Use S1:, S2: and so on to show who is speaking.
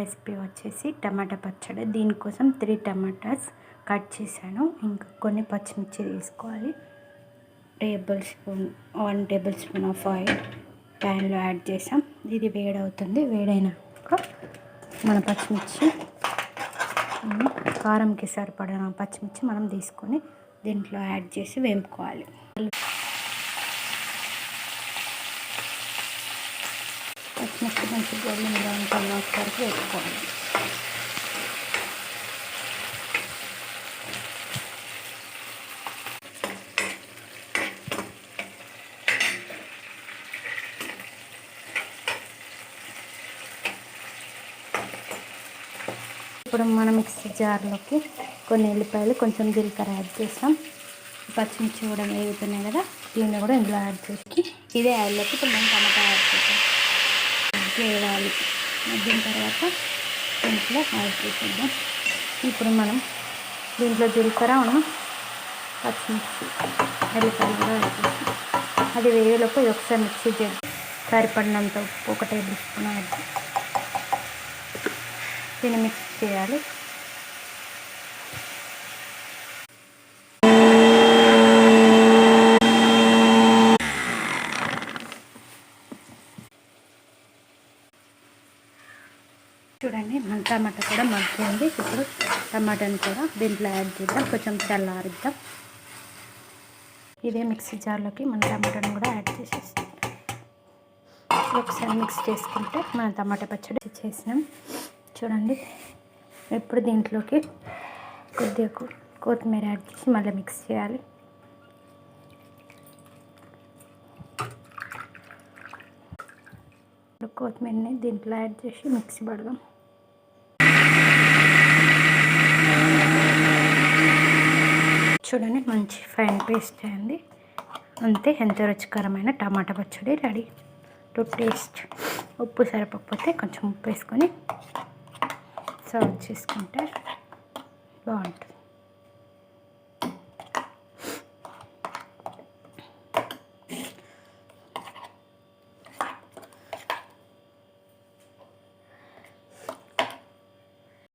S1: Recipe వచ్చేసి టమాటా పచ్చడి. దీనికోసం 3 టమాటాస్ కట్ చేశాను. ఇంకా కొన్ని పచ్చిమిర్చి తీసుకోవాలి. 1 టేబుల్ స్పూన్ ఆఫ్ ఆయిల్ ప్యాన్లో యాడ్ చేసాం. ఇది వేడవుతుంది. వేడైనాక మన పచ్చిమిర్చి కారంకి సరిపడిన పచ్చిమిర్చి మనం తీసుకొని దీంట్లో యాడ్ చేసి వేపుకోవాలి. పచ్చిమిర్చి మంచి గోల్డెన్ బ్రౌన్ కలర్ వరకు వేసుకోవాలి. ఇప్పుడు మనం మిక్సీ జార్లోకి కొన్ని ఎల్లిపాయలు, కొంచెం జీలకర్ర యాడ్ చేస్తాం. పచ్చిమిర్చి కూడా వేగుతున్నాయి కదా, దీన్ని కూడా ఇందులో యాడ్ చేసి ఇదే ఆయిల్లోకి ఇప్పుడు మనం టమాటా యాడ్ చేస్తాం. వేయాలి. మగ్గిన తర్వాత దీంట్లో యాడ్ చేసేద్దాం. ఇప్పుడు మనం దీంట్లో జీలకర్ర పచ్చిమిర్చి ఎల్లిపాయలు కూడా యాడ్ చేస్తాం. అది వేయలోపు ఇది ఒకసారి మిక్సీ చేసి సరిపడినంత ఉప్పు 1 టేబుల్ స్పూన్ యాడ్ చేసి దీన్ని మిక్స్ చేయాలి. చూడండి, మన టమాటా కూడా మగ్గింది. ఇప్పుడు టమాటాని కూడా దీంట్లో యాడ్ చేద్దాం. కొంచెం చల్లారిద్దాం. ఇదే మిక్సీ జార్లోకి మన టమాటాని కూడా యాడ్ చేసేస్తాం. ఒకసారి మిక్స్ చేసుకుంటే మన టమాటా పచ్చడి చేసినాం. చూడండి, ఇప్పుడు దీంట్లోకి కొద్దిగా కొత్తిమీర యాడ్ చేసి మళ్ళీ మిక్స్ చేయాలి. కొత్తిమీరని దీంట్లో యాడ్ చేసి మిక్సీ పడదాం. చూడండి, మంచి ఫైన్ పేస్ట్ అయింది. అంతే, ఎంతో రుచికరమైన టమాటా పచ్చడి రెడీ. To taste. ఉప్పు సరిపోకపోతే కొంచెం ఉప్పు వేసుకొని సర్వ్ చేసుకుంటే బాగుంటుంది.